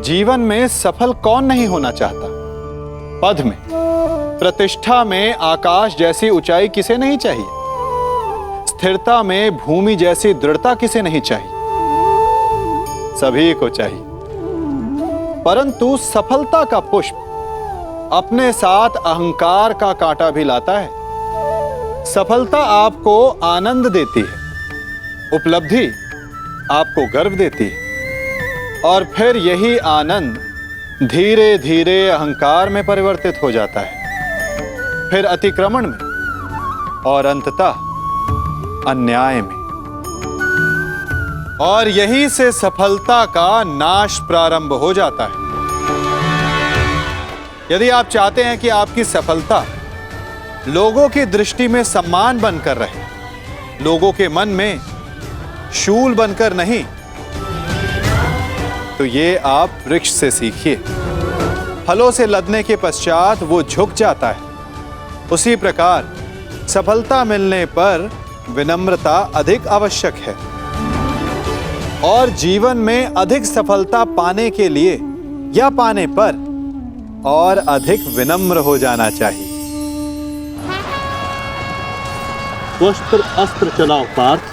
जीवन में सफल कौन नहीं होना चाहता? पद में, प्रतिष्ठा में आकाश जैसी ऊंचाई किसे नहीं चाहिए? स्थिरता में भूमि जैसी दृढ़ता किसे नहीं चाहिए? सभी को चाहिए। परंतु सफलता का पुष्प अपने साथ अहंकार का कांटा भी लाता है। सफलता आपको आनंद देती है, उपलब्धि आपको गर्व देती है, और फिर यही आनंद धीरे धीरे अहंकार में परिवर्तित हो जाता है, फिर अतिक्रमण में, और अंततः अन्याय में। और यही से सफलता का नाश प्रारंभ हो जाता है। यदि आप चाहते हैं कि आपकी सफलता लोगों की दृष्टि में सम्मान बनकर रहे, लोगों के मन में शूल बनकर नहीं, तो ये आप वृक्ष से सीखिए। फलों से लदने के पश्चात वो झुक जाता है, उसी प्रकार सफलता मिलने पर विनम्रता अधिक आवश्यक है। और जीवन में अधिक सफलता पाने के लिए या पाने पर और अधिक विनम्र हो जाना चाहिए। वस्त्र अस्त्र चलाओ पार्थ।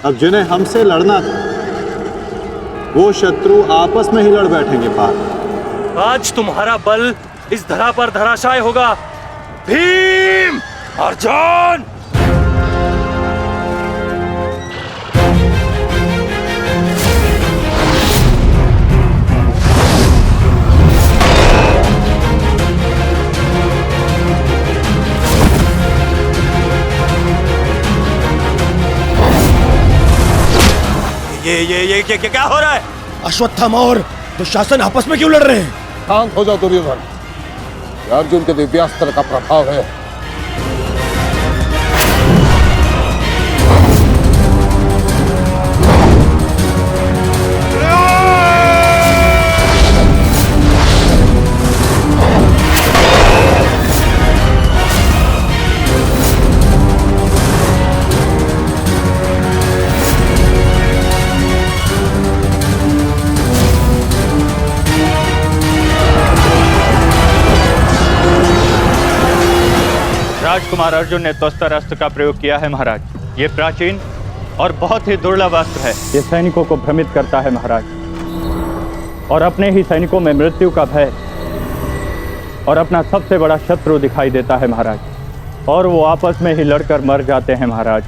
अब जिन्हें हमसे लड़ना था, वो शत्रु आपस में ही लड़ बैठेंगे पार्थ। आज तुम्हारा बल इस धरा पर धराशाय होगा। भीम, अर्जुन! ये क्या हो रहा है? अश्वत्थामा और दुशासन आपस में क्यों लड़ रहे हैं? शांत हो जाओ दुर्योधन, ये अर्जुन के दिव्यास्त्र का प्रभाव है। राजकुमार अर्जुन ने त्वस्तर अस्त्र का प्रयोग किया है महाराज। ये प्राचीन और बहुत ही दुर्लभ अस्त्र है। ये सैनिकों को भ्रमित करता है महाराज, और अपने ही सैनिकों में मृत्यु का भय और अपना सबसे बड़ा शत्रु दिखाई देता है महाराज, और वो आपस में ही लड़कर मर जाते हैं महाराज।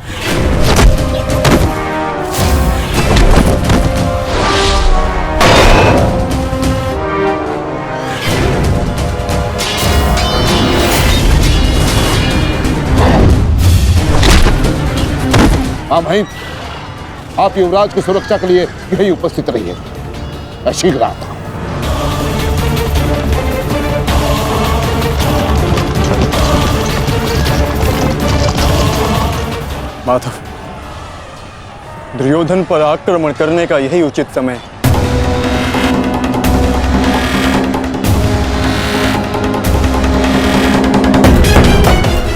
हाँ भाई, आप युवराज की सुरक्षा के लिए यही उपस्थित रहिए। मैं शीघ्र आता हूं। माधव, दुर्योधन पर आक्रमण करने का यही उचित समय।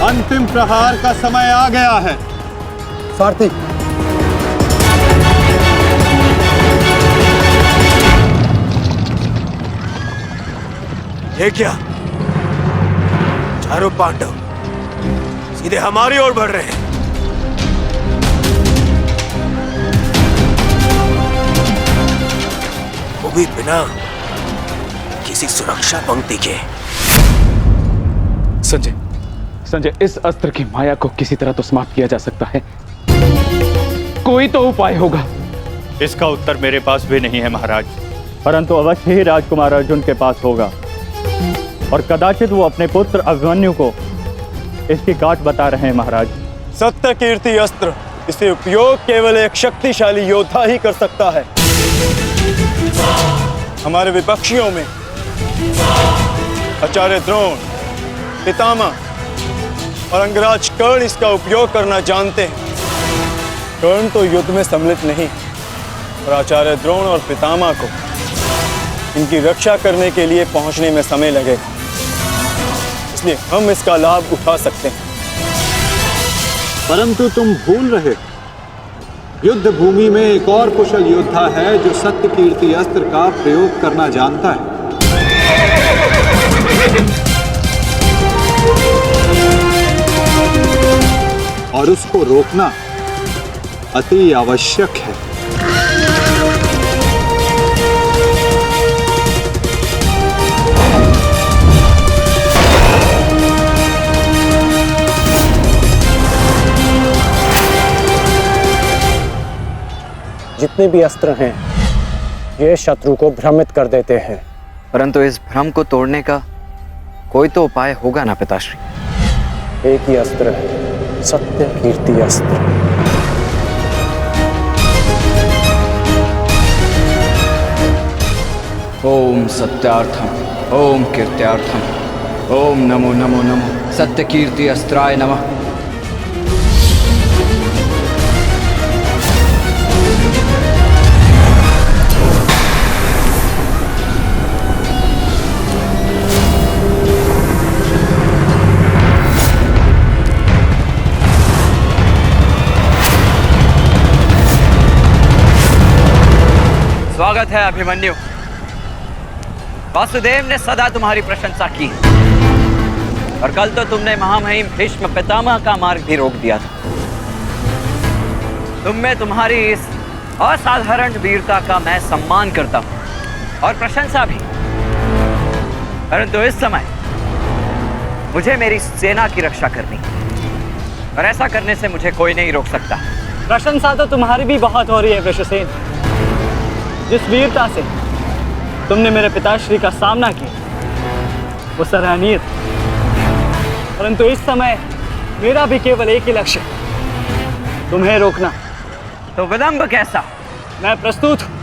अंतिम प्रहार का समय आ गया है। सारथी, ये क्या? चारों पांडव सीधे हमारी ओर बढ़ रहे हैं। वो भी बिना किसी सुरक्षा पंक्ति के। संजय, इस अस्त्र की माया को किसी तरह तो समाप्त किया जा सकता है। कोई तो उपाय होगा। इसका उत्तर मेरे पास भी नहीं है महाराज, परंतु अवश्य ही राजकुमार अर्जुन के पास होगा और कदाचित वो अपने पुत्र अभिमन्यु को इसकी काट बता रहे हैं महाराज। सत्य कीर्ति अस्त्र, इसे उपयोग केवल एक शक्तिशाली योद्धा ही कर सकता है। हमारे विपक्षियों में आचार्य द्रोण, पितामह और अंगराज कर्ण इसका उपयोग करना जानते हैं। कर्ण तो युद्ध में सम्मिलित नहीं, और आचार्य द्रोण और पितामह को इनकी रक्षा करने के लिए पहुंचने में समय लगेगा, इसलिए हम इसका लाभ उठा सकते हैं। परंतु तुम भूल रहे हो, युद्ध भूमि में एक और कुशल योद्धा है जो सत्य कीर्ति अस्त्र का प्रयोग करना जानता है। और उसको रोकना अति आवश्यक है। जितने भी अस्त्र हैं ये शत्रु को भ्रमित कर देते हैं, परंतु इस भ्रम को तोड़ने का कोई तो उपाय होगा ना पिताश्री। एक ही अस्त्र है, सत्य कीर्ति अस्त्र। ओम सत्यार्थम, ओम कीर्त्यार्थम, ओम नमो नमो नमो सत्य कीर्ति अस्त्राय नमः। स्वागत है अभिमन्यु। वासुदेव ने सदा तुम्हारी प्रशंसा की और कल तो तुमने महामहिम भीष्म पितामह का मार्ग भी रोक दिया था। तुम में तुम्हारी इस असाधारण वीरता का मैं सम्मान करता हूं और प्रशंसा भी, परंतु इस समय मुझे मेरी सेना की रक्षा करनी और ऐसा करने से मुझे कोई नहीं रोक सकता। प्रशंसा तो तुम्हारी भी बहुत हो रही है वृषसेन। जिस वीरता से तुमने मेरे पिताश्री का सामना किया वो सराहनीय था, परंतु इस समय मेरा भी केवल एक ही लक्ष्य है, तुम्हें रोकना। तो विलंब कैसा? मैं प्रस्तुत हूं।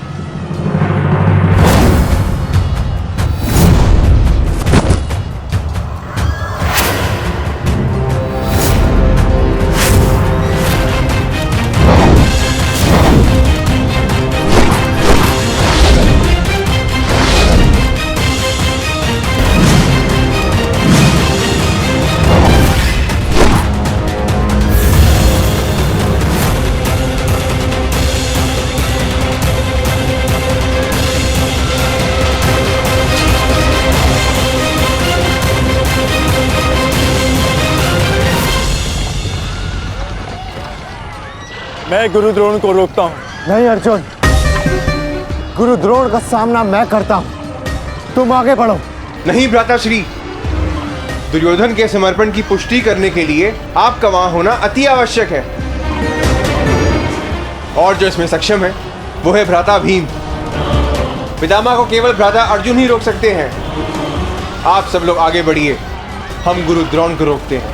मैं गुरु द्रोण को रोकता हूँ। नहीं अर्जुन, गुरु द्रोण का सामना मैं करता हूं, तुम आगे बढ़ो। नहीं भ्राताश्री, दुर्योधन के समर्पण की पुष्टि करने के लिए आपका वहां होना अति आवश्यक है, और जो इसमें सक्षम है वो है भ्राता भीम। पितामह को केवल भ्राता अर्जुन ही रोक सकते हैं। आप सब लोग आगे बढ़िए, हम गुरु द्रोण को रोकते हैं।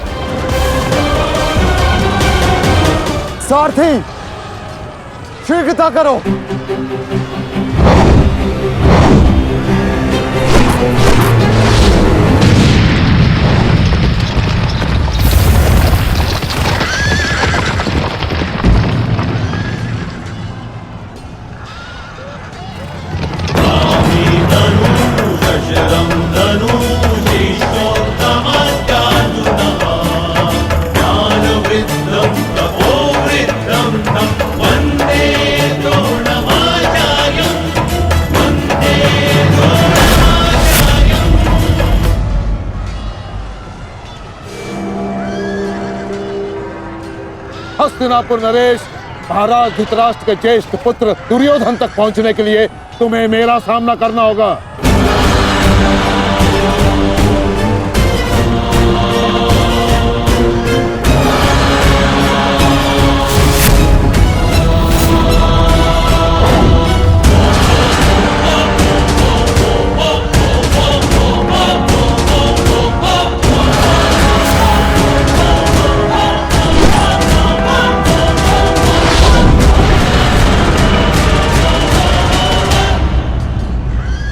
सारथी, शीघ्रता करो। वंदे द्रोणमाचार्यम्। हस्तिनापुर नरेश, महाराज धृतराष्ट्र के ज्येष्ठ पुत्र दुर्योधन तक पहुंचने के लिए तुम्हें मेरा सामना करना होगा।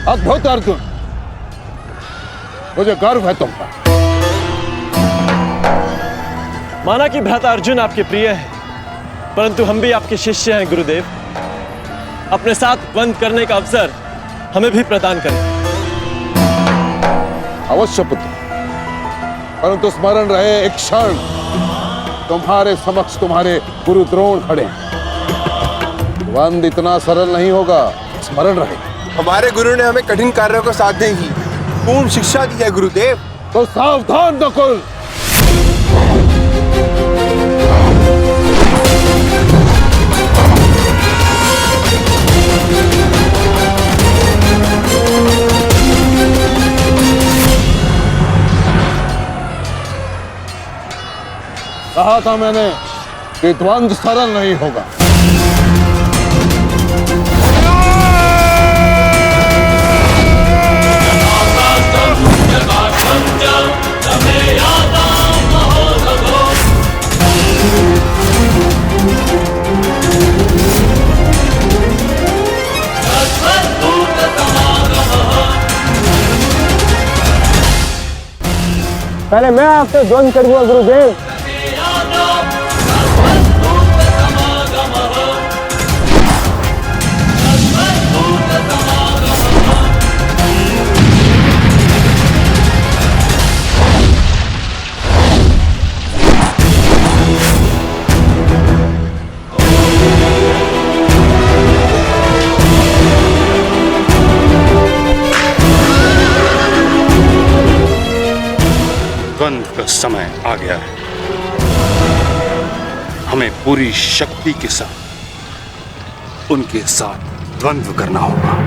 अद्भुत अर्जुन, मुझे गर्व है तुम पर। माना कि भ्राता अर्जुन आपके प्रिय है, परंतु हम भी आपके शिष्य हैं गुरुदेव। अपने साथ बंद करने का अवसर हमें भी प्रदान करें। अवश्य पुत्र, परंतु स्मरण रहे एक क्षण तुम्हारे समक्ष तुम्हारे गुरु द्रोण खड़े हैं। द्वंद इतना सरल नहीं होगा, स्मरण रहे। हमारे गुरु ने हमें कठिन कार्यों को साधने की पूर्ण शिक्षा दी है गुरुदेव। तो सावधान नकुल। कहा था मैंने कि द्वंद्व सरल नहीं होगा। पहले मैं आपसे द्वंद्व करूंगा गुरुदेव। द्वंद्व का समय आ गया है। हमें पूरी शक्ति के साथ उनके साथ द्वंद्व करना होगा।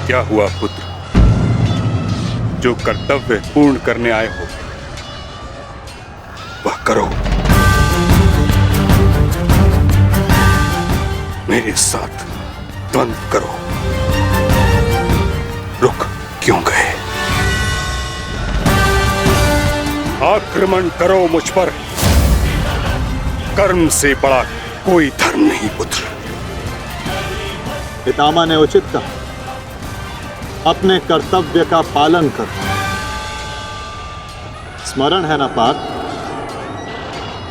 क्या हुआ पुत्र? जो कर्तव्य पूर्ण करने आए हो वह करो। मेरे साथ द्वंद्व करो। रुक क्यों गए? आक्रमण करो मुझ पर। कर्म से बड़ा कोई धर्म नहीं पुत्र। पितामह ने उचित कहा, अपने कर्तव्य का पालन कर। स्मरण है ना पार्थ,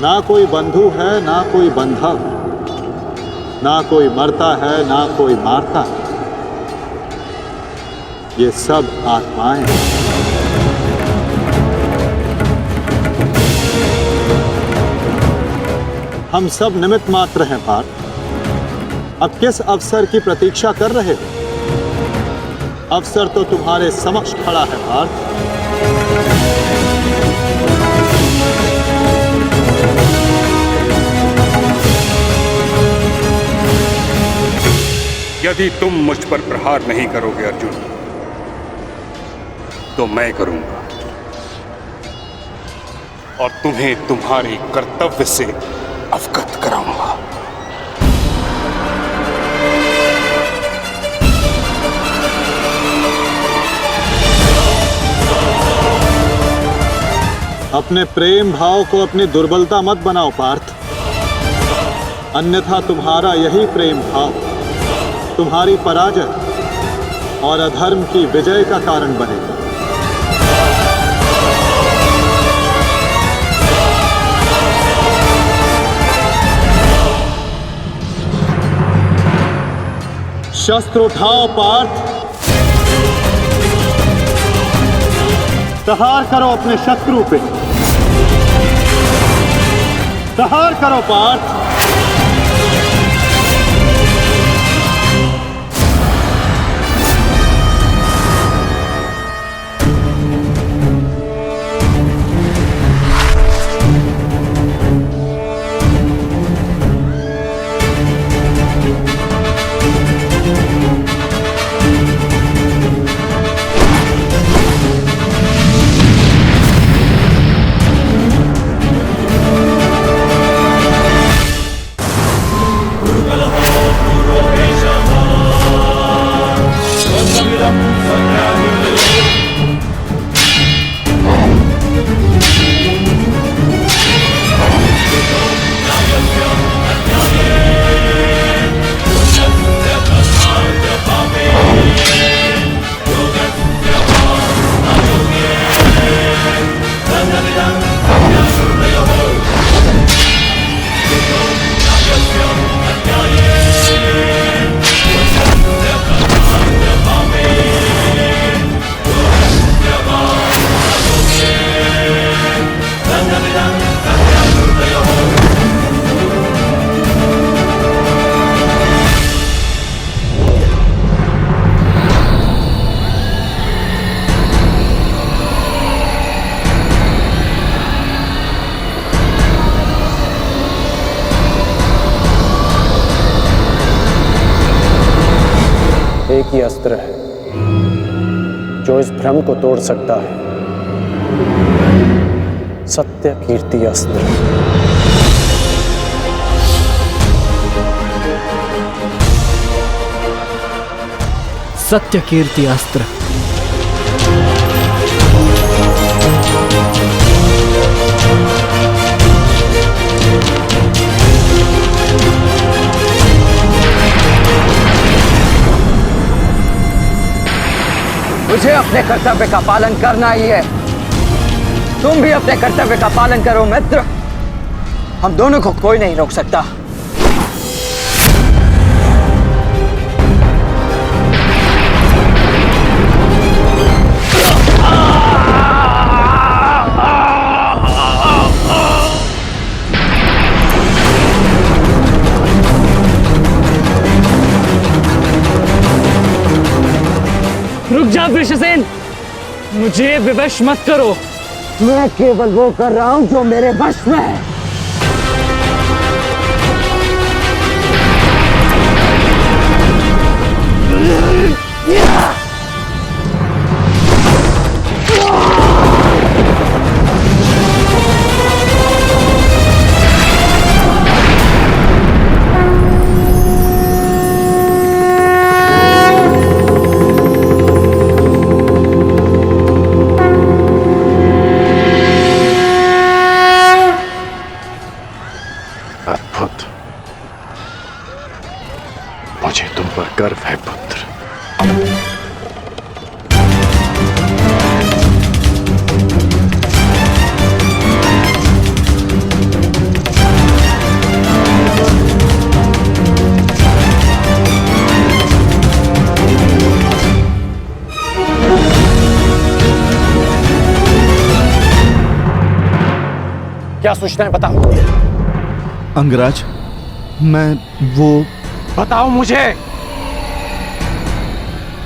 ना कोई बंधु है ना कोई बंधव, ना कोई मरता है ना कोई मारता है, ये सब आत्माएं हैं। हम सब निमित्त मात्र हैं पार्थ। अब किस अवसर की प्रतीक्षा कर रहे हो? अवसर तो तुम्हारे समक्ष खड़ा है पार्थ। यदि तुम मुझ पर प्रहार नहीं करोगे अर्जुन, तो मैं करूंगा और तुम्हें तुम्हारे कर्तव्य से अवगत कराऊंगा। अपने प्रेम भाव को अपनी दुर्बलता मत बनाओ पार्थ, अन्यथा तुम्हारा यही प्रेम भाव तुम्हारी पराजय और अधर्म की विजय का कारण बनेगा। शस्त्र उठाओ पार्थ, प्रहार करो अपने शत्रु पे, प्रहार करो पार्थ। एक ही अस्त्र है जो इस भ्रम को तोड़ सकता है, सत्य कीर्ति अस्त्र। सत्य कीर्ति अस्त्र। मुझे अपने कर्तव्य का पालन करना ही है। तुम भी अपने कर्तव्य का पालन करो मित्र। हम दोनों को कोई नहीं रोक सकता। रुक जा वृषसेन, मुझे विवश मत करो। मैं केवल वो कर रहा हूं जो मेरे वश में है। अद्भुत, मुझे तुम पर गर्व है पुत्र। क्या सूचना है बताओ। अंगराज, मैं वो बताओ मुझे।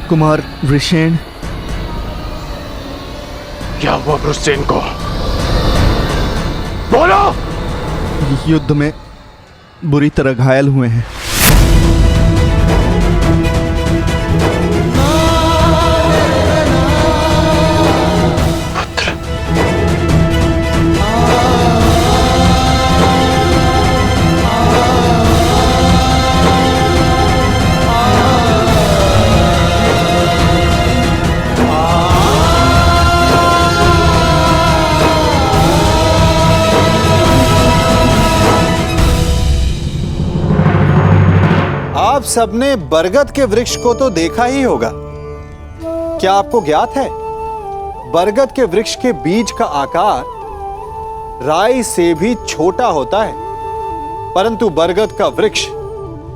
कुमार वृषेण। क्या हुआ वृषसेन को? बोलो। युद्ध में बुरी तरह घायल हुए हैं। आप सबने बरगद के वृक्ष को तो देखा ही होगा। क्या आपको ज्ञात है बरगद के वृक्ष के बीज का आकार राई से भी छोटा होता है, परंतु बरगद का वृक्ष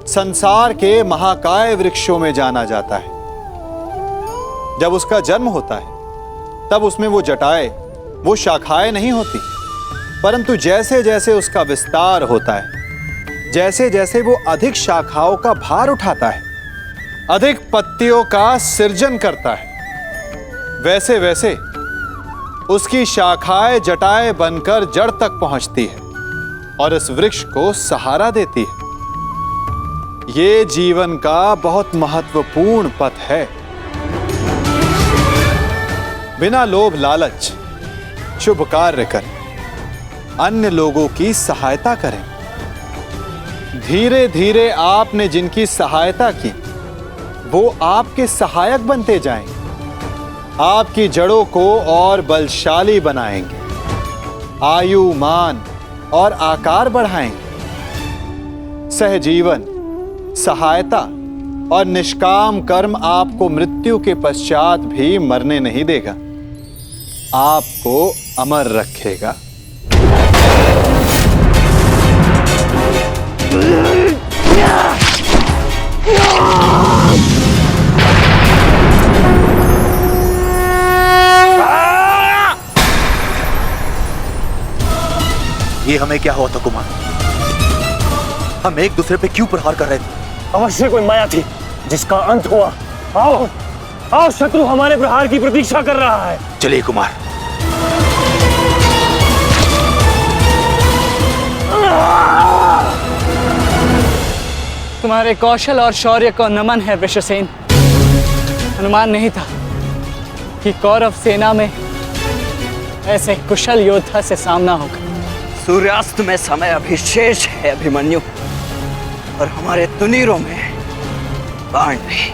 संसार के महाकाय वृक्षों में जाना जाता है। जब उसका जन्म होता है तब उसमें वो जटाएं, वो शाखाएं नहीं होती, परंतु जैसे जैसे उसका विस्तार होता है, जैसे जैसे वो अधिक शाखाओं का भार उठाता है, अधिक पत्तियों का सृजन करता है, वैसे वैसे उसकी शाखाएं जटाएं बनकर जड़ तक पहुंचती है और इस वृक्ष को सहारा देती है। ये जीवन का बहुत महत्वपूर्ण पथ है। बिना लोभ लालच शुभ कार्य करें, अन्य लोगों की सहायता करें। धीरे धीरे आपने जिनकी सहायता की वो आपके सहायक बनते जाएंगे, आपकी जड़ों को और बलशाली बनाएंगे, आयु मान और आकार बढ़ाएंगे। सहजीवन, सहायता और निष्काम कर्म आपको मृत्यु के पश्चात भी मरने नहीं देगा, आपको अमर रखेगा। ये हमें क्या हुआ था कुमार? हम एक दूसरे पे क्यों प्रहार कर रहे थे? अवश्य कोई माया थी जिसका अंत हुआ। आओ आओ, शत्रु हमारे प्रहार की प्रतीक्षा कर रहा है। चलिए कुमार। तुम्हारे कौशल और शौर्य को नमन है वृषसेन। अनुमान नहीं था कि कौरव सेना में ऐसे कुशल योद्धा से सामना होगा। सूर्यास्त में समय अभी शेष है अभिमन्यु, और हमारे तुनीरों में बाण नहीं।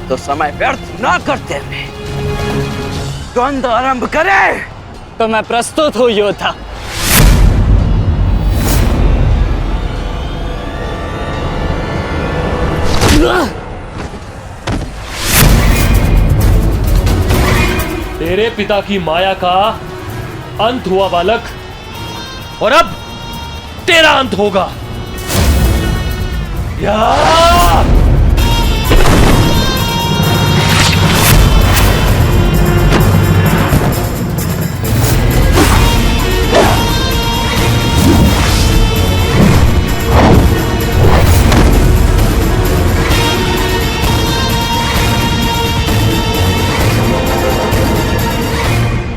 तो समय व्यर्थ ना करते हुए द्वंद्व आरंभ करें। तो मैं प्रस्तुत हूं योद्धा। तेरे पिता की माया का अंत हुआ बालक, और अब तेरा अंत होगा।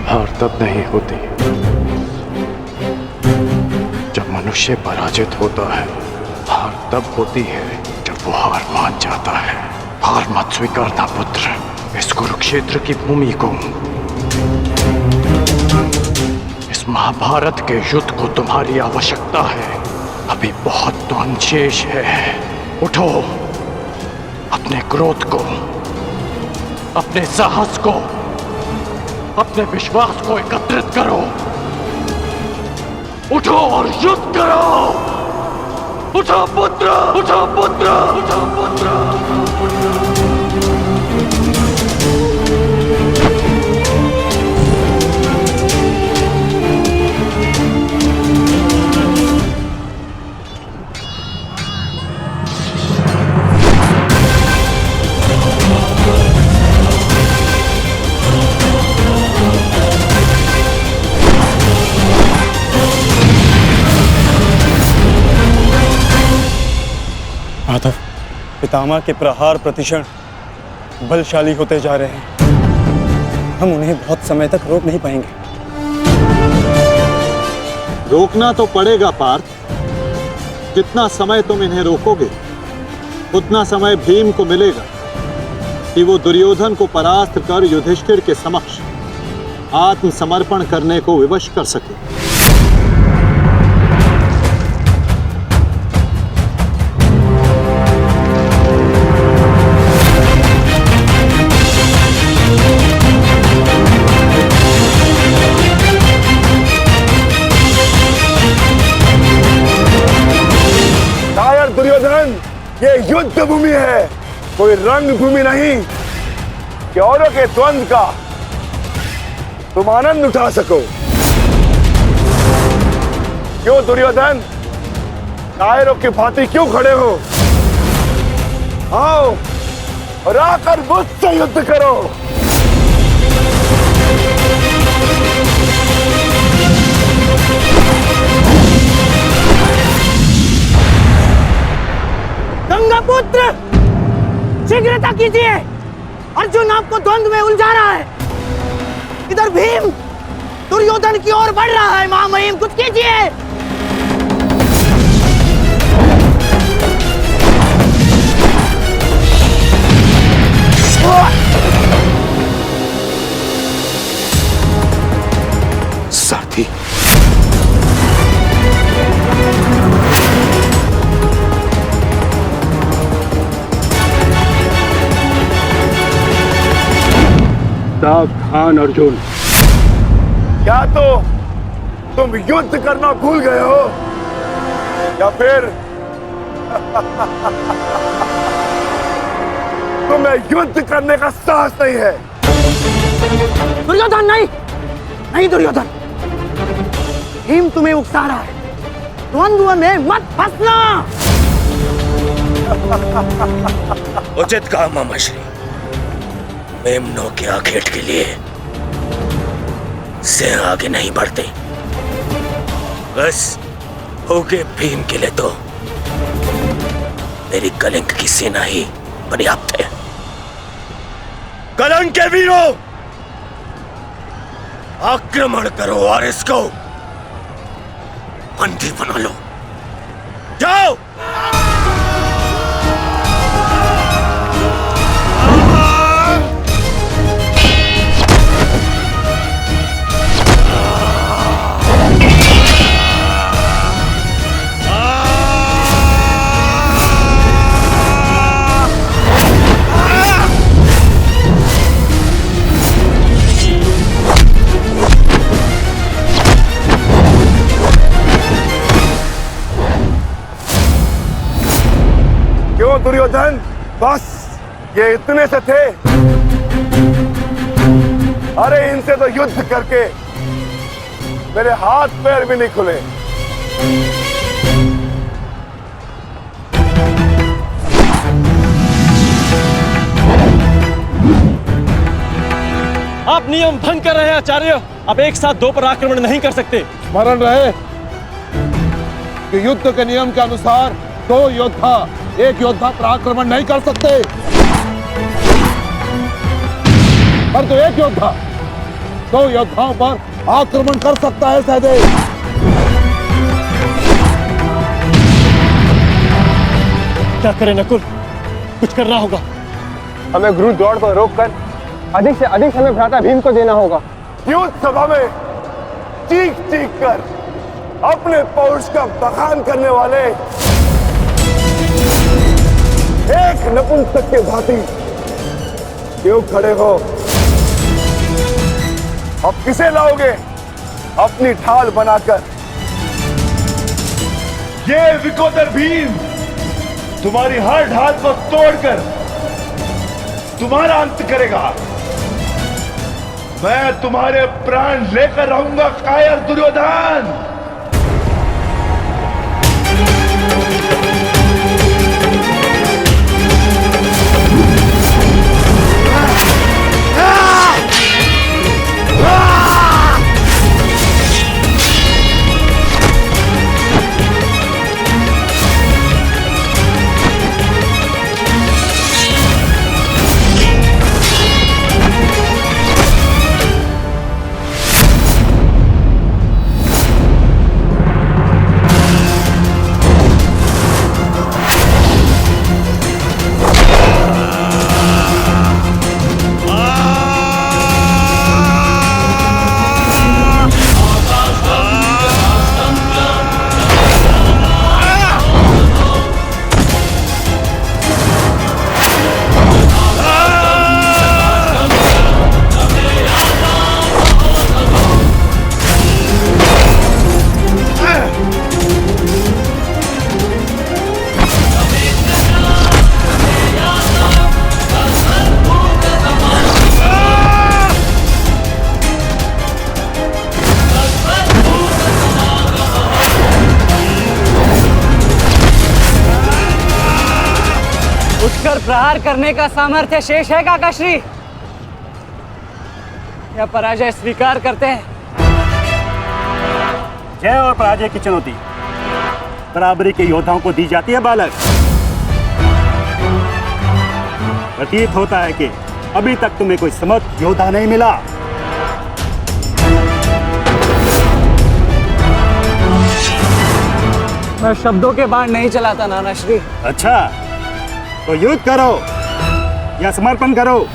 हार तब नहीं होती जब मनुष्य पराजित होता है। हार तब होती है जब वो हार मान जाता है। हार मत स्वीकारना पुत्र। इस कुरुक्षेत्र की भूमि को, इस महाभारत के युद्ध को तुम्हारी आवश्यकता है। अभी बहुत द्वंद्व शेष है। उठो, अपने क्रोध को, अपने साहस को, अपने विश्वास को एकत्रित करो। उठो और युद्ध करो। उठो पुत्र, उठो पुत्र, उठो पुत्र। माधव, पितामह के प्रहार प्रतिक्षण बलशाली होते जा रहे हैं। हम उन्हें बहुत समय तक रोक नहीं पाएंगे। रोकना तो पड़ेगा पार्थ। जितना समय तुम इन्हें रोकोगे उतना समय भीम को मिलेगा कि वो दुर्योधन को परास्त कर युधिष्ठिर के समक्ष आत्मसमर्पण करने को विवश कर सके। दुर्योधन, ये युद्ध भूमि है, कोई रंग भूमि नहीं कि औरों के द्वंद्व का तुम आनंद उठा सको। क्यों दुर्योधन, कायरों की भांति क्यों खड़े हो? आओ और आकर मुझसे युद्ध करो। गंगापुत्र, शीघ्रता कीजिए। अर्जुन आपको द्वंद्व में उलझा रहा है। इधर भीम दुर्योधन की ओर बढ़ रहा है। महामहिम, कुछ कीजिए। साथी, सावधान अर्जुन, क्या तो तुम युद्ध करना भूल गए हो या फिर तुम्हें युद्ध करने का साहस नहीं है? दुर्योधन नहीं, नहीं दुर्योधन, भीम तुम्हें उकसा रहा है। द्वंद्व में मत फंसना। उचित कहा मामाश्री। मेमनों के आखेट के लिए से आगे नहीं बढ़ते, बस होगे भीम के लिए तो मेरी कलिंग की सेना ही पर्याप्त है। कलंक के वीरों, आक्रमण करो और इसको बंदी बना लो। जाओ। दुर्योधन, बस ये इतने से थे? अरे इनसे तो युद्ध करके मेरे हाथ पैर भी नहीं खुले। आप नियम भंग कर रहे हैं आचार्य। आप एक साथ दो पर आक्रमण नहीं कर सकते। स्मरण रहे कि युद्ध के नियम के अनुसार दो योद्धा एक योद्धा पर आक्रमण नहीं कर सकते, पर तो एक योद्धा दो योद्धाओं पर आक्रमण कर सकता है। सहदेव, क्या करें नकुल? कुछ करना होगा। हमें गुरु द्रोण को रोककर अधिक से अधिक समय भ्राता भीम को देना होगा। युद्ध सभा में चीख चीख कर अपने पौरुष का बखान करने वाले एक नपुंसक के भांति क्यों खड़े हो? अब किसे लाओगे अपनी ढाल बनाकर? ये विकोदर भीम तुम्हारी हर ढाल को तोड़कर तुम्हारा अंत करेगा। मैं तुम्हारे प्राण लेकर रहूंगा कायर दुर्योधन। उठकर प्रहार करने का सामर्थ्य शेष है काकाश्री, या पराजय स्वीकार करते हैं? जय और पराजय की चुनौती बराबरी के योद्धाओं को दी जाती है बालक। प्रतीत होता है कि अभी तक तुम्हें कोई समर्थ योद्धा नहीं मिला। मैं शब्दों के बाण नहीं चलाता नानाश्री। अच्छा, तो युद्ध करो या समर्पण करो।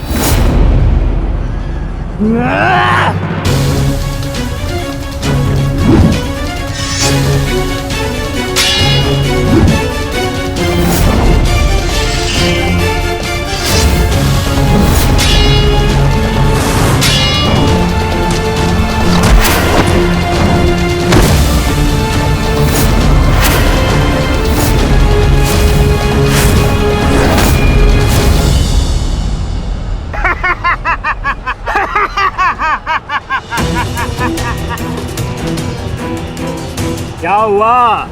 क्या हुआ,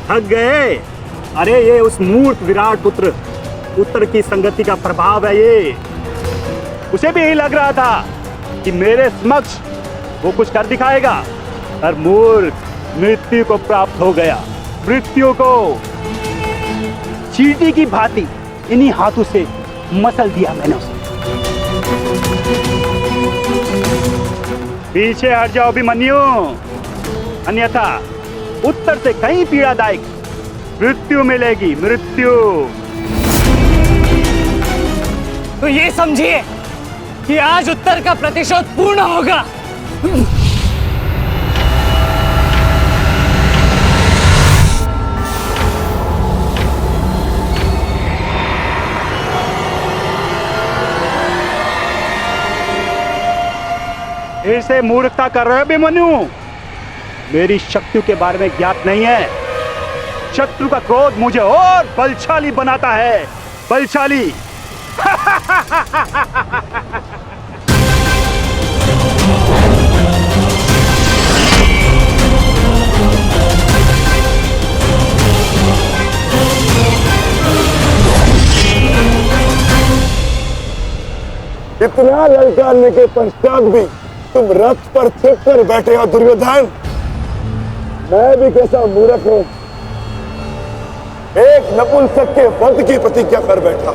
थक गए? अरे ये उस मूर्ख विराट पुत्र उत्तर की संगति का प्रभाव है। ये उसे भी यही लग रहा था कि मेरे समक्ष वो कुछ कर दिखाएगा, पर मूर्ख मृत्यु को प्राप्त हो गया। मृत्यु को चींटी की भांति इन्हीं हाथों से मसल दिया मैंने उसे। पीछे हट जाओ अभिमन्यु, अन्यथा उत्तर से कहीं पीड़ादायक मृत्यु मिलेगी, मृत्यु। तो ये समझिए कि आज उत्तर का प्रतिशोध पूर्ण होगा। फिर से मूर्खता कर रहे हो अभिमन्यु? मेरी शक्तियों के बारे में ज्ञात नहीं है। शत्रु का क्रोध मुझे और बलशाली बनाता है, बलशाली। इतना ललकारने के पश्चात भी तुम रथ पर छिप कर बैठे हो दुर्योधन। मैं भी कैसा मूर्ख हूं, एक नपुंसक के वध की प्रतिज्ञा कर बैठा।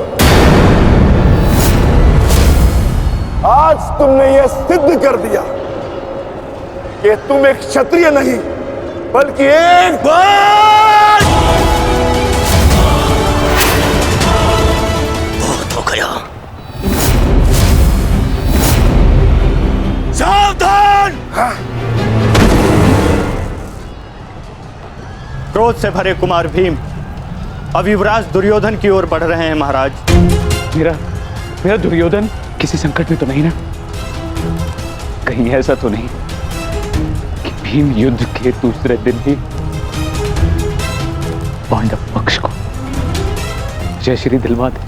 आज तुमने यह सिद्ध कर दिया कि तुम एक क्षत्रिय नहीं बल्कि एक बहुत हो गया। सावधान! क्रोध से भरे कुमार भीम अब युवराज दुर्योधन की ओर बढ़ रहे हैं महाराज। मेरा दुर्योधन किसी संकट में तो नहीं ना? कहीं ऐसा तो नहीं कि भीम युद्ध के दूसरे दिन ही पांडव पक्ष को जय श्री दिलवा दे?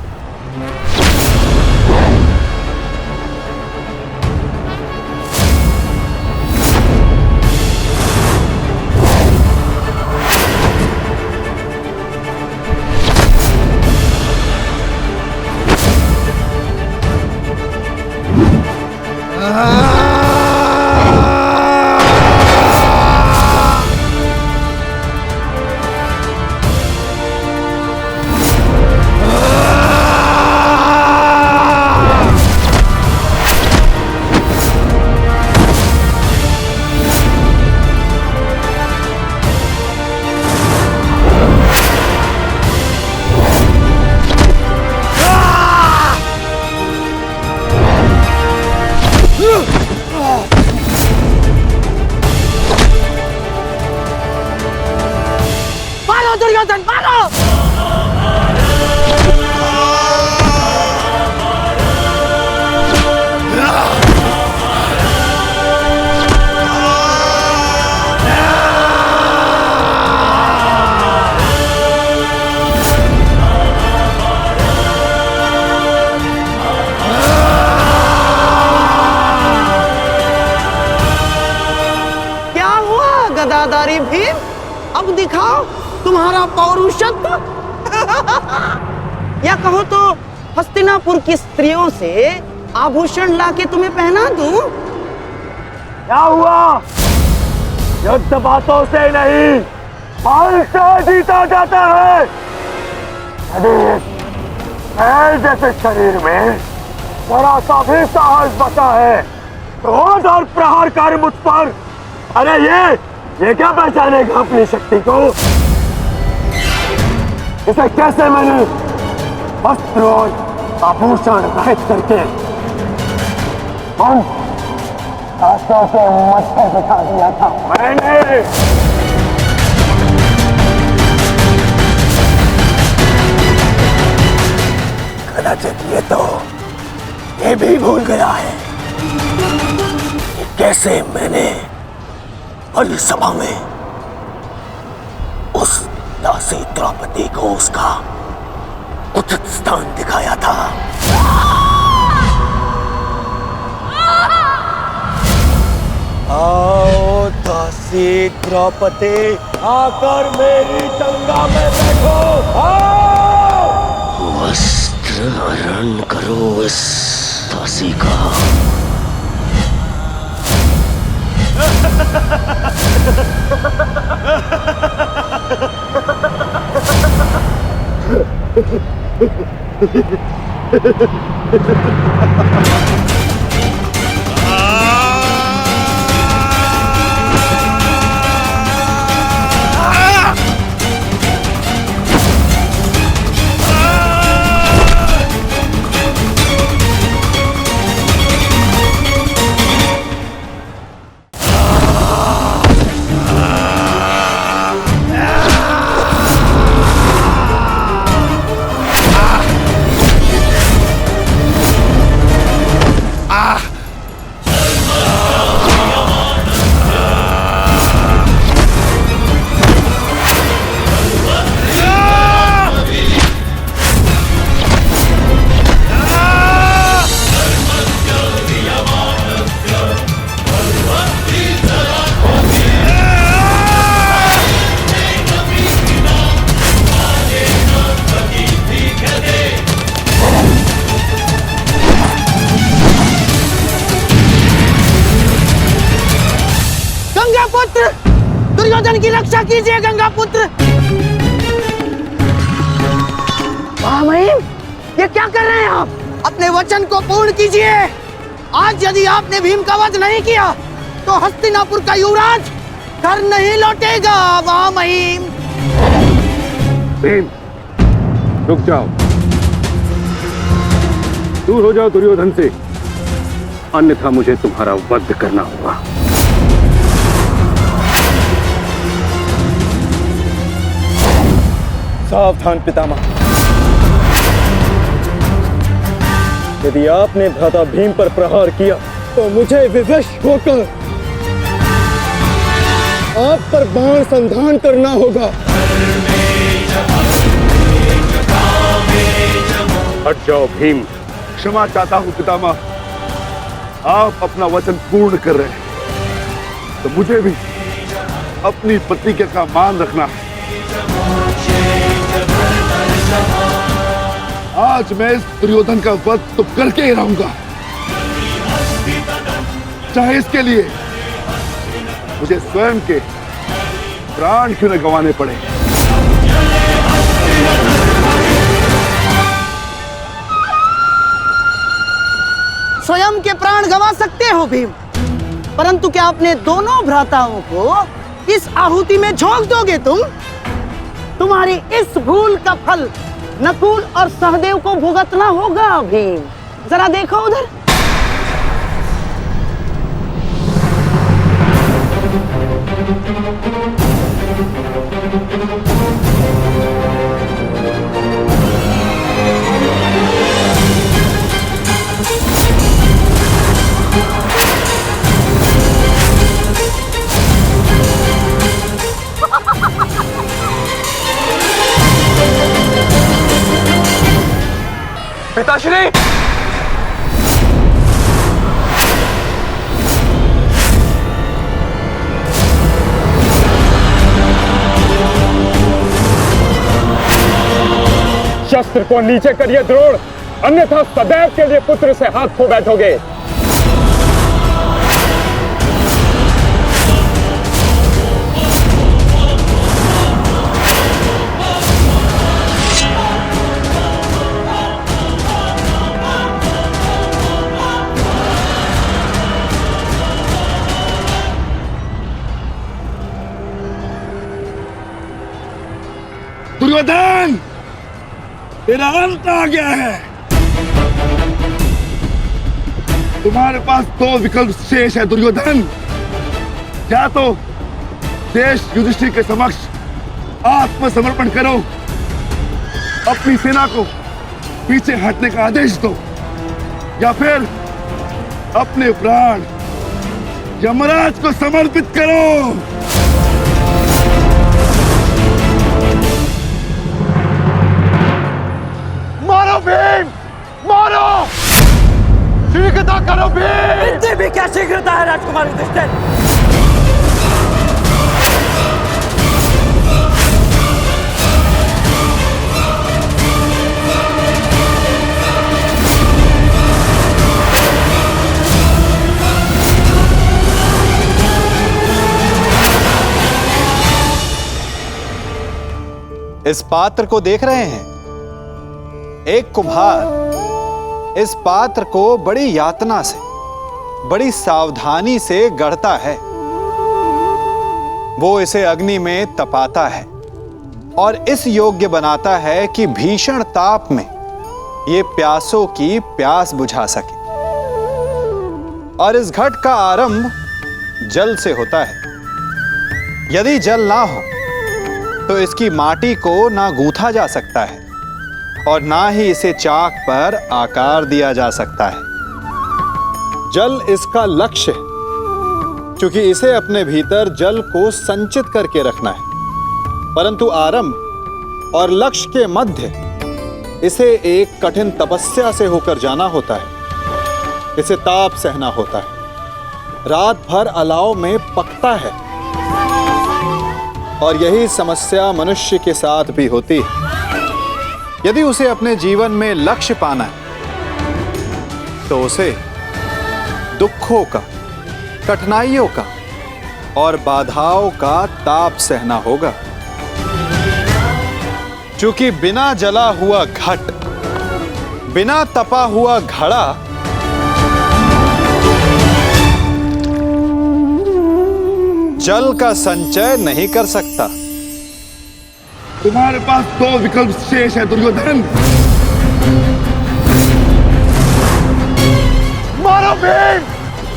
दुर्योधन मारो! क्या हुआ गदाधारी भीम? अब दिखाओ तुम्हारा पौरुषत्व। या कहो तो हस्तिनापुर की स्त्रियों से आभूषण लाके तुम्हें पहना दूं? क्या हुआ? युद्ध बातों से नहीं, बल से जीता जाता है। यदि बैल जैसे शरीर में जरा सा भी साहस बचा है, क्रोध और प्रहार कर मुझ पर। अरे ये क्या पहचानेगा अपनी शक्ति को? इसे कैसे मैंने वस्त्र और आभूषण रहित करके हाथों से मत्थे बिठा दिया था मैंने। कदाचित ये भी भूल गया है कि कैसे मैंने बड़ी सभा में उस दासी द्रौपदी को उसका उचित स्थान दिखाया था। आओ दासी द्रौपदी, आकर मेरी गंगा में बैठो। आओ, वस्त्र हरण करो इस दासी का। दुर्योधन की रक्षा कीजिए गंगा पुत्र। महामहिम, ये क्या कर रहे हैं आप? अपने वचन को पूर्ण कीजिए। आज यदि आपने भीम का वध नहीं किया तो हस्तिनापुर का युवराज घर नहीं लौटेगा। महामहिम, भीम, रुक जाओ, दूर हो जाओ दुर्योधन से, अन्यथा मुझे तुम्हारा वध करना होगा। सावधान पितामह, यदि आपने भ्राता भीम पर प्रहार किया तो मुझे विवश होकर आप पर बाण संधान करना होगा। हट जाओ भीम। क्षमा चाहता हूं पितामह, आप अपना वचन पूर्ण कर रहे हैं तो मुझे भी अपनी प्रतिज्ञा का मान रखना है। आज मैं इस दुर्योधन का वध तो करके ही रहूंगा, चाहे इसके लिए मुझे स्वयं के प्राण क्यों न गंवाने पड़े। स्वयं के प्राण गंवा सकते हो भीम, परंतु क्या अपने दोनों भ्राताओं को इस आहुति में झोंक दोगे तुम? तुम्हारी इस भूल का फल नकुल और सहदेव को भुगतना होगा भीम। जरा देखो उधर। पिताश्री, शस्त्र को नीचे करिए द्रोण, अन्यथा सदैव के लिए पुत्र से हाथ खो बैठोगे। दुर्योधन, तेरा अंत आ गया है। तुम्हारे पास दो विकल्प शेष है दुर्योधन। या तो देश युधिष्ठिर के समक्ष आत्मसमर्पण करो, अपनी सेना को पीछे हटने का आदेश दो, या फिर अपने प्राण यमराज को समर्पित करो। मारो भीम, मारो! शीघ्रता करो भीम! इतनी भी क्या शीघ्रता है राजकुमार युधिष्ठिर? इस पात्र को देख रहे हैं? एक कुम्हार इस पात्र को बड़ी यातना से, बड़ी सावधानी से गढ़ता है। वो इसे अग्नि में तपाता है और इस योग्य बनाता है कि भीषण ताप में ये प्यासों की प्यास बुझा सके। और इस घट का आरंभ जल से होता है। यदि जल ना हो तो इसकी माटी को ना गूंथा जा सकता है और ना ही इसे चाक पर आकार दिया जा सकता है। जल इसका लक्ष्य है, क्योंकि इसे अपने भीतर जल को संचित करके रखना है। परंतु आरंभ और लक्ष्य के मध्य इसे एक कठिन तपस्या से होकर जाना होता है। इसे ताप सहना होता है, रात भर अलाव में पकता है। और यही समस्या मनुष्य के साथ भी होती है। यदि उसे अपने जीवन में लक्ष्य पाना है तो उसे दुखों का, कठिनाइयों का और बाधाओं का ताप सहना होगा। क्योंकि बिना जला हुआ घट, बिना तपा हुआ घड़ा जल का संचय नहीं कर सकता। तुम्हारे पास दो विकल्प शेष है दुर्योधन। मारो भीम,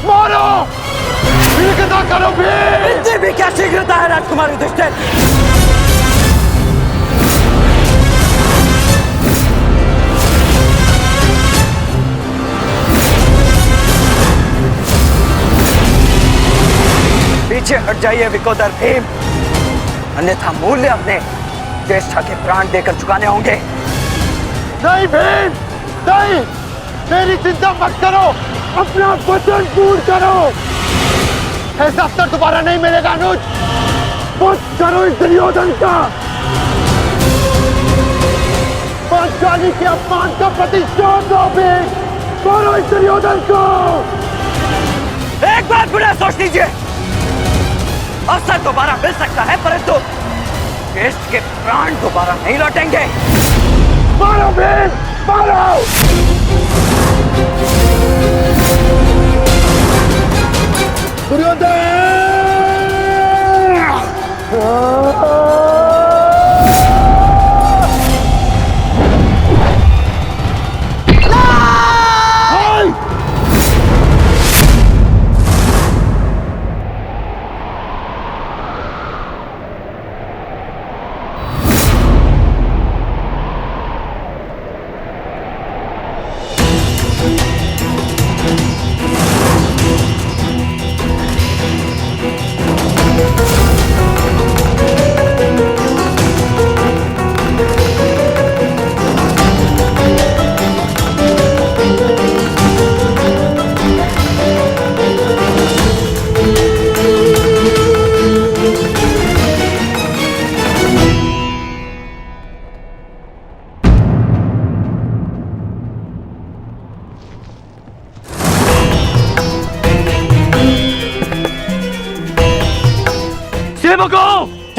मारो! शीघ्रता करो भीम! इतनी भी क्या शीघ्रता है राजकुमार युधिष्ठिर? पीछे हट जाइए विकोदर भीम, अन्यथा मूल्य अपने ज्येष्ठा के प्राण देकर चुकाने होंगे। नहीं भीम, नहीं! मेरी चिंता मत करो, अपना वचन पूर्ण करो। ऐसा अवसर दोबारा नहीं मिलेगा अनुज। मत करो इस दुर्योधन का। पांचाली के अपमान का प्रतिशोध दो भीम। मारो इस दुर्योधन को। एक बार बुरा सोच लीजिए, अवसर दोबारा मिल सकता है, परंतु ज्येष्ठ के प्राण दोबारा नहीं लौटेंगे। मारो भीम, मारो! दुर्योधन!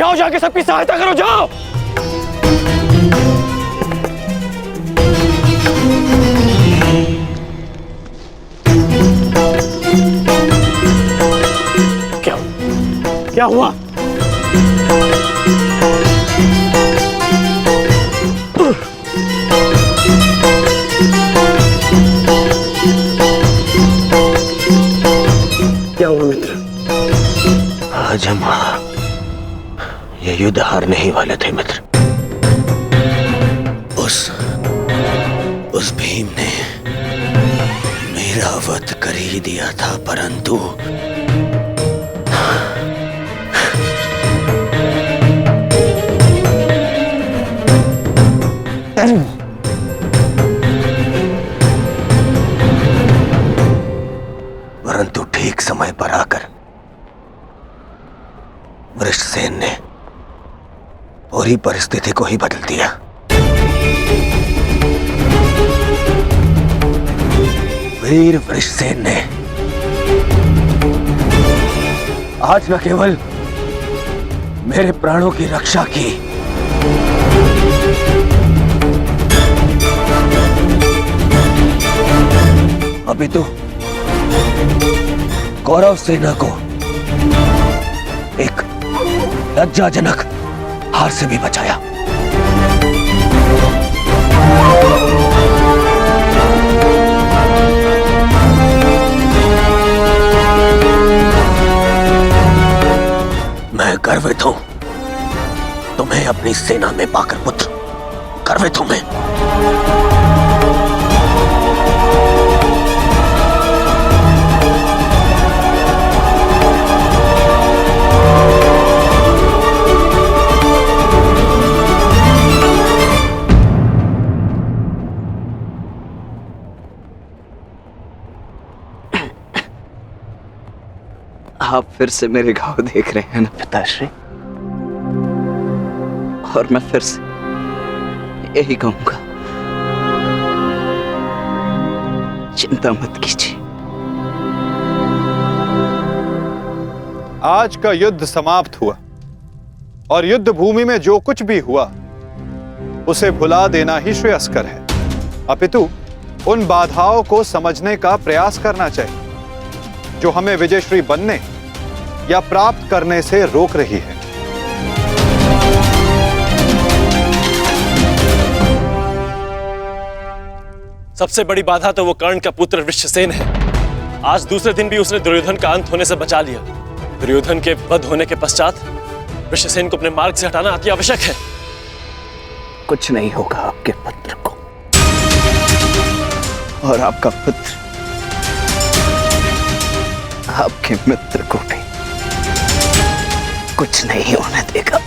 जाओ, जाके सबकी सहायता करो, जाओ। क्या हुआ? क्या हुआ मित्र? आज हम ये युद्ध हारने ही वाले थे मित्र। उस भीम ने मेरा वध कर ही दिया था, परंतु ठीक समय पर आकर वृषसेन ने पूरी परिस्थिति को ही बदल दिया। वीर वृषसेन ने आज न केवल मेरे प्राणों की रक्षा की, अभी तो कौरव सेना को एक लज्जाजनक हार से भी बचाया। मैं गर्वित हूं तुम्हें अपनी सेना में पाकर पुत्र, गर्वित हूं मैं। आप फिर से मेरे घाव देख रहे हैं ना पिताश्री, और मैं फिर से यही कहूंगा, चिंता मत कीजिए। आज का युद्ध समाप्त हुआ और युद्ध भूमि में जो कुछ भी हुआ उसे भुला देना ही श्रेयस्कर है, अपितु उन बाधाओं को समझने का प्रयास करना चाहिए जो हमें विजयश्री बनने या प्राप्त करने से रोक रही है। सबसे बड़ी बाधा तो वो कर्ण का पुत्र वृषसेन है। आज दूसरे दिन भी उसने दुर्योधन का अंत होने से बचा लिया। दुर्योधन के वध होने के पश्चात वृषसेन को अपने मार्ग से हटाना अति आवश्यक है। कुछ नहीं होगा आपके पुत्र को, और आपका पुत्र आपके मित्र को भी कुछ नहीं होने देगा।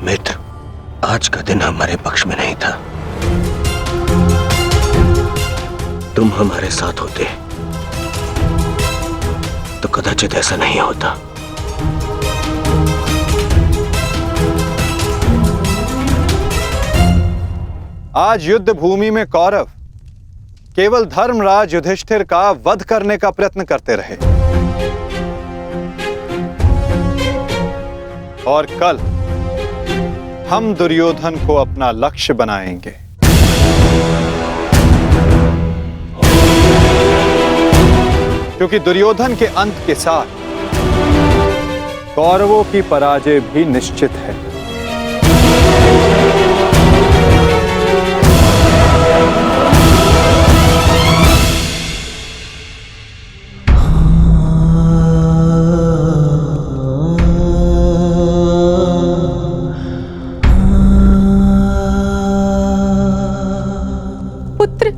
मित्र, आज का दिन हमारे पक्ष में नहीं था। तुम हमारे साथ होते तो कदाचित ऐसा नहीं होता। आज युद्ध भूमि में कौरव केवल धर्मराज युधिष्ठिर का वध करने का प्रयत्न करते रहे, और कल हम दुर्योधन को अपना लक्ष्य बनाएंगे। क्योंकि दुर्योधन के अंत के साथ कौरवों की पराजय भी निश्चित है। पुत्र,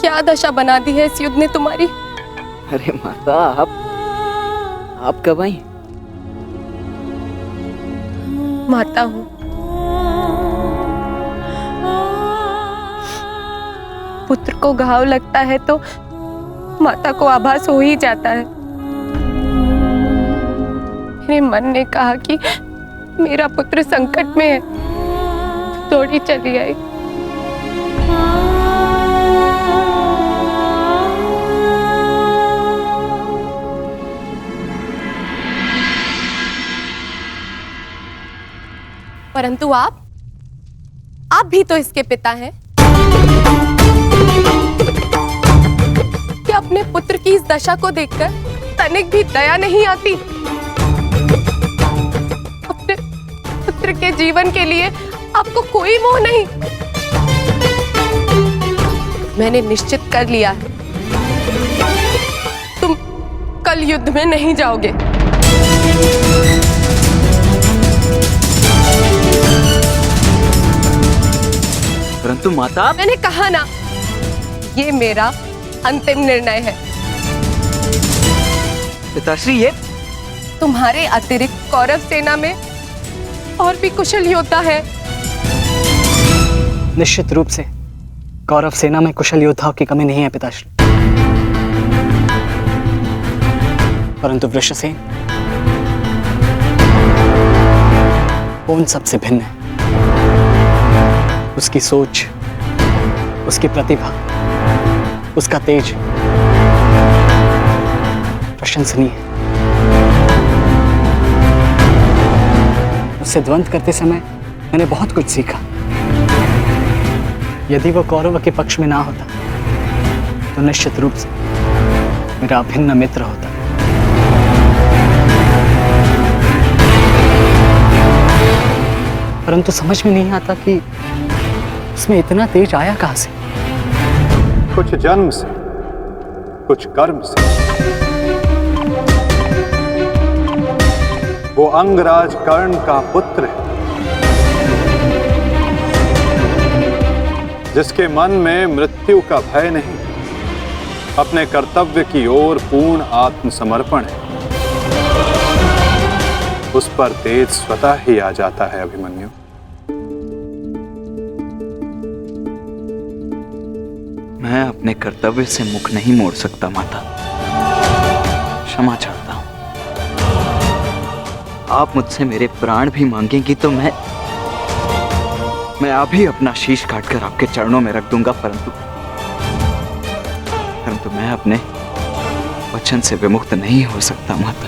क्या दशा बना दी है इस युद्ध ने तुम्हारी। अरे माता, आप कब आई? माता हूं। पुत्र को घाव लगता है तो माता को आभास हो ही जाता है। मेरे मन ने कहा कि मेरा पुत्र संकट में है, दौड़ी चली आई। परंतु आप भी तो इसके पिता हैं। क्या अपने पुत्र की इस दशा को देखकर तनिक भी दया नहीं आती? अपने पुत्र के जीवन के लिए आपको कोई मोह नहीं? मैंने निश्चित कर लिया है, तुम कल युद्ध में नहीं जाओगे। परंतु माता, मैंने कहा ना, ये मेरा अंतिम निर्णय है। पिताश्री, ये तुम्हारे अतिरिक्त कौरव सेना में और भी कुशल योद्धा है। निश्चित रूप से कौरव सेना में कुशल योद्धाओं की कमी नहीं है पिताश्री, परंतु वृषसेन उन सबसे भिन्न है। उसकी सोच, उसकी प्रतिभा, उसका तेज प्रशंसनीय है। उससे द्वंद करते समय मैंने बहुत कुछ सीखा। यदि वो कौरव के पक्ष में ना होता तो निश्चित रूप से मेरा अभिन्न मित्र होता। परंतु समझ में नहीं आता कि उसमें इतना तेज आया कहां से। कुछ जन्म से, कुछ कर्म से। वो अंगराज कर्ण का पुत्र है, जिसके मन में मृत्यु का भय नहीं, अपने कर्तव्य की ओर पूर्ण आत्मसमर्पण है। उस पर तेज स्वतः ही आ जाता है अभिमन्यु। मैं अपने कर्तव्य से मुख नहीं मोड़ सकता माता, क्षमा चाहता हूं। आप मुझसे मेरे प्राण भी मांगेंगी तो मैं अभी अपना शीश काटकर आपके चरणों में रख दूंगा, परंतु मैं अपने वचन से विमुक्त नहीं हो सकता माता।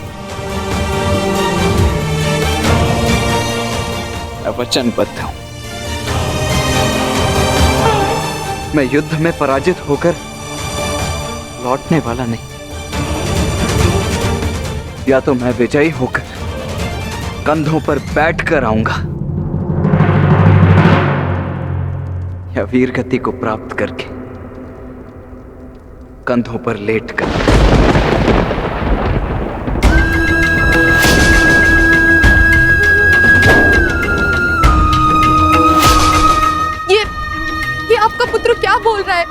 मैं वचनबद्ध हूं। मैं युद्ध में पराजित होकर लौटने वाला नहीं। या तो मैं विजयी होकर कंधों पर बैठकर आऊंगा, या वीर गति को प्राप्त करके कंधों पर लेटकर। ये आपका पुत्र क्या बोल रहा है?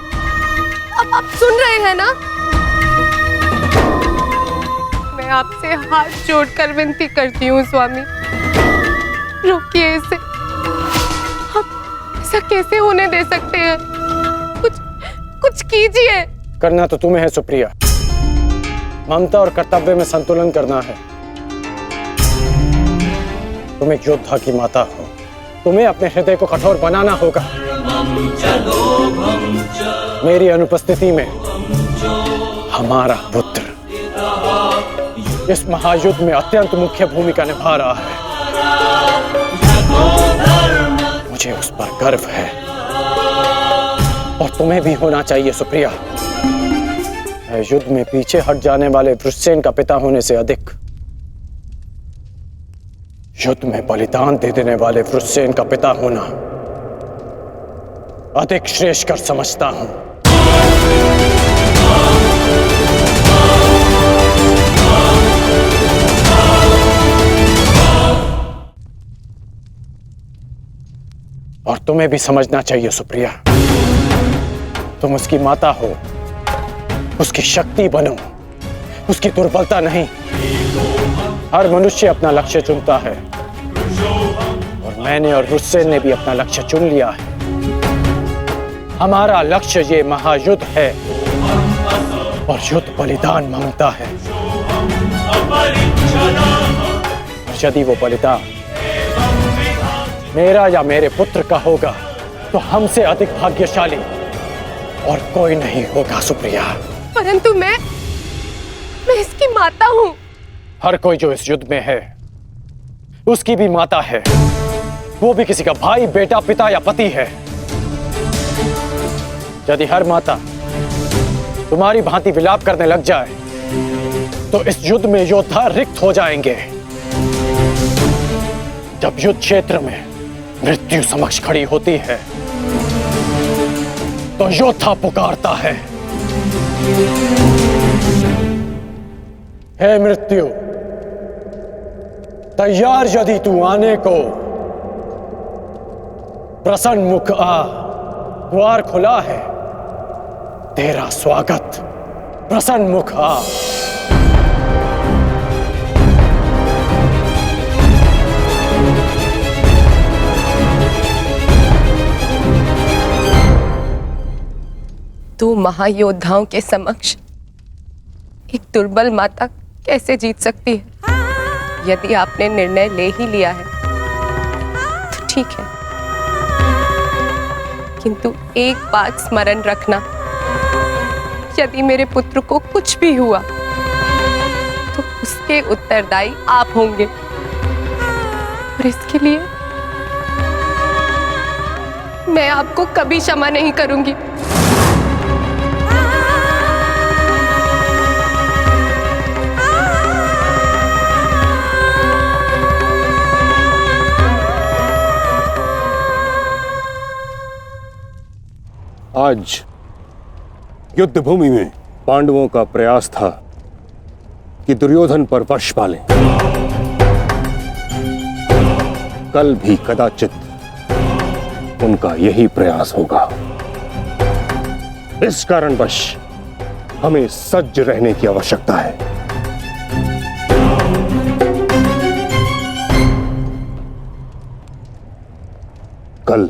अब आप सुन रहे हैं ना? मैं आपसे हाथ जोड़कर विनती करती हूँ स्वामी, रोकिए इसे। आप ऐसा कैसे होने दे सकते हैं? कुछ कीजिए। करना तो तुम्हें है सुप्रिया, ममता और कर्तव्य में संतुलन करना है। तुम एक योद्धा की माता हो, तुम्हें अपने हृदय को कठोर बनाना होगा। मेरी अनुपस्थिति में हमारा पुत्र इस महायुद्ध में अत्यंत मुख्य भूमिका निभा रहा है। मुझे उस पर गर्व है और तुम्हें भी होना चाहिए सुप्रिया। युद्ध में पीछे हट जाने वाले वृषसेन का पिता होने से अधिक युद्ध में बलिदान दे देने वाले वृषसेन का पिता होना अधिक श्रेष्ठकर समझता हूं। और तुम्हें भी समझना चाहिए सुप्रिया, तुम उसकी माता हो, उसकी शक्ति बनो, उसकी दुर्बलता नहीं। हर मनुष्य अपना लक्ष्य चुनता है, मैंने और रुस्सेन ने भी अपना लक्ष्य चुन लिया है। हमारा लक्ष्य ये महायुद्ध है और युद्ध बलिदान मांगता है। और यदि वो बलिदान मेरा या मेरे पुत्र का होगा तो हमसे अधिक भाग्यशाली और कोई नहीं होगा सुप्रिया। परंतु मैं इसकी माता हूं। हर कोई जो इस युद्ध में है उसकी भी माता है, वो भी किसी का भाई, बेटा, पिता या पति है। यदि हर माता तुम्हारी भांति विलाप करने लग जाए तो इस युद्ध में योद्धा रिक्त हो जाएंगे। जब युद्ध क्षेत्र में मृत्यु समक्ष खड़ी होती है तो योद्धा पुकारता है, हे मृत्यु, तैयार यदि तू आने को, प्रसन्न मुख आ, द्वार खुला है, तेरा स्वागत, प्रसन्न मुख आ। तू महायोद्धाओं के समक्ष एक दुर्बल माता कैसे जीत सकती है? यदि आपने निर्णय ले ही लिया है तो ठीक है, किंतु एक बात स्मरण रखना, यदि मेरे पुत्र को कुछ भी हुआ तो उसके उत्तरदायी आप होंगे और इसके लिए मैं आपको कभी क्षमा नहीं करूंगी। आज युद्ध भूमि में पांडवों का प्रयास था कि दुर्योधन पर वश पालें। कल भी कदाचित उनका यही प्रयास होगा। इस कारणवश हमें सज्ज रहने की आवश्यकता है। कल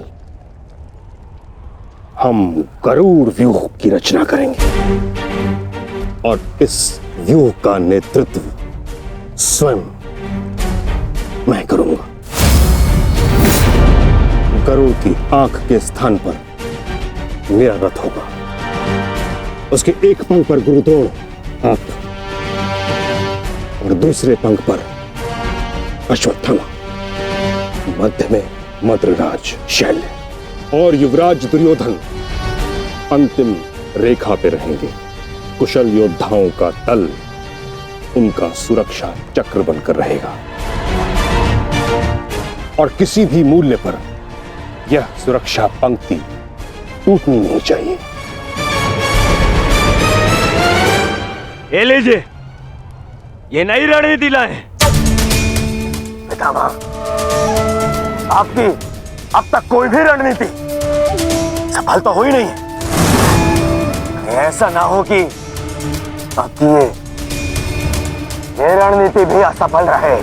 हम गरुड़ व्यूह की रचना करेंगे और इस व्यूह का नेतृत्व स्वयं मैं करूंगा। गरुड़ की आंख के स्थान पर मेरा रथ होगा। उसके एक पंख पर गुरुद्रोण आप और दूसरे पंख पर अश्वत्थामा, मध्य में मद्रराज शैल्य और युवराज दुर्योधन अंतिम रेखा पे रहेंगे। कुशल योद्धाओं का दल उनका सुरक्षा चक्र बनकर रहेगा और किसी भी मूल्य पर यह सुरक्षा पंक्ति टूटनी नहीं चाहिए। ये लीजिए, ये नई रणनीति लाए। पितामह, आपकी अब तक कोई भी रणनीति सफल तो हुई नहीं है। ऐसा ना हो कि आपकी ये रणनीति भी असफल रहे।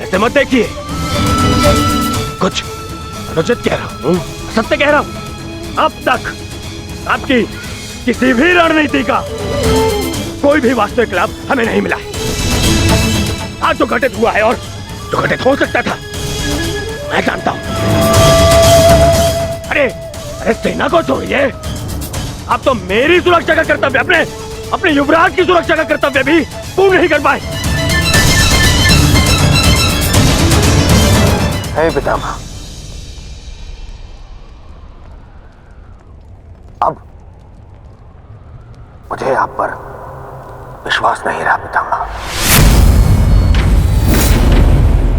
ऐसे मत देखिए, कुछ अनुचित कह रहा हूं, सत्य कह रहा हूं। अब तक आपकी किसी भी रणनीति का कोई भी वास्तविक लाभ हमें नहीं मिला है। आज जो घटित हुआ है और जो घटित हो सकता था, मैं जानता हूं। अरे सेना को छोड़िए, आप तो मेरी सुरक्षा का कर्तव्य, अपने युवराज की सुरक्षा का कर्तव्य भी पूर्ण नहीं कर पाए। हे पितामह, अब मुझे आप पर विश्वास नहीं रहा पितामह।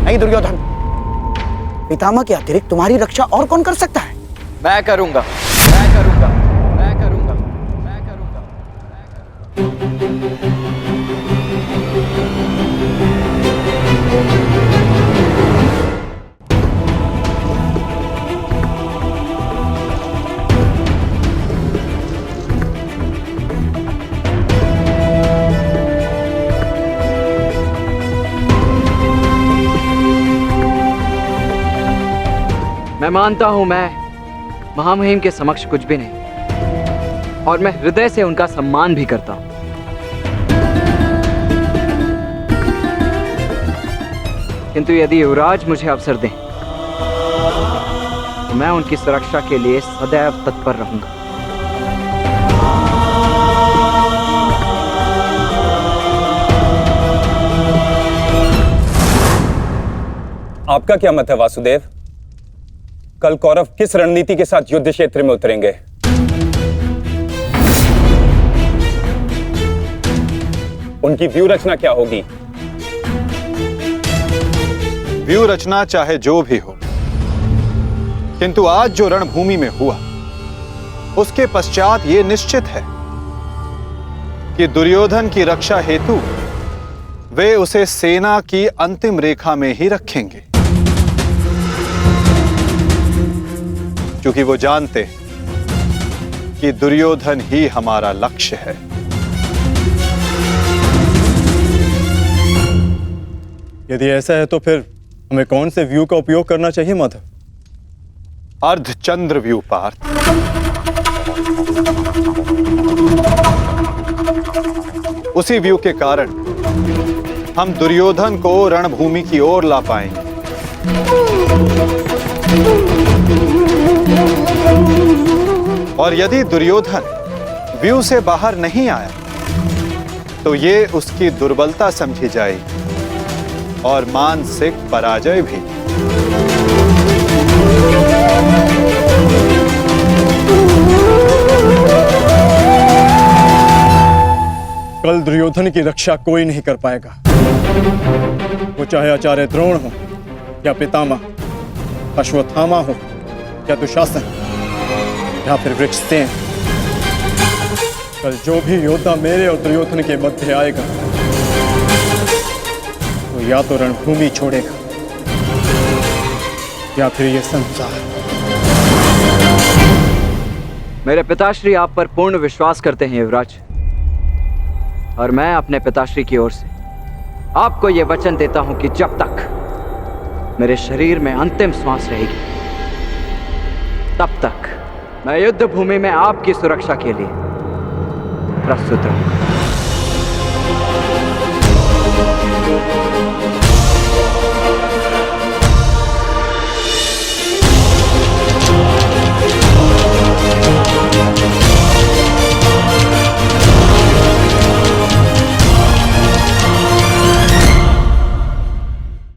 नहीं दुर्योधन, पितामह के अतिरिक्त तुम्हारी रक्षा और कौन कर सकता है? मैं करूंगा, मैं करूंगा, मैं करूंगा, मैं करूंगा। मानता हूं मैं महामहिम के समक्ष कुछ भी नहीं, और मैं हृदय से उनका सम्मान भी करता हूं। किंतु यदि युवराज मुझे अवसर दें तो मैं उनकी सुरक्षा के लिए सदैव तत्पर रहूंगा। आपका क्या मत है वासुदेव? कल कौरव किस रणनीति के साथ युद्ध क्षेत्र में उतरेंगे? उनकी व्यूह रचना क्या होगी? व्यूह रचना चाहे जो भी हो, किंतु आज जो रणभूमि में हुआ उसके पश्चात यह निश्चित है कि दुर्योधन की रक्षा हेतु वे उसे सेना की अंतिम रेखा में ही रखेंगे, क्योंकि वो जानते हैं कि दुर्योधन ही हमारा लक्ष्य है। यदि ऐसा है तो फिर हमें कौन से व्यू का उपयोग करना चाहिए माधव? अर्धचंद्र व्यू पार्थ। उसी व्यू के कारण हम दुर्योधन को रणभूमि की ओर ला पाएंगे। और यदि दुर्योधन व्यू से बाहर नहीं आया तो ये उसकी दुर्बलता समझी जाएगी और मानसिक पराजय भी। कल दुर्योधन की रक्षा कोई नहीं कर पाएगा, वो चाहे आचार्य द्रोण हो या पितामह, अश्वत्थामा हो या दुशासन या फिर वृक्षसेन। कल जो भी योद्धा मेरे और दुर्योधन के मध्य आएगा तो या तो रणभूमि छोड़ेगा या फिर ये संसार। मेरे पिताश्री आप पर पूर्ण विश्वास करते हैं युवराज, और मैं अपने पिताश्री की ओर से आपको यह वचन देता हूं कि जब तक मेरे शरीर में अंतिम श्वास रहेगी तब तक मैं युद्ध भूमि में आपकी सुरक्षा के लिए प्रस्तुत रहूंगा।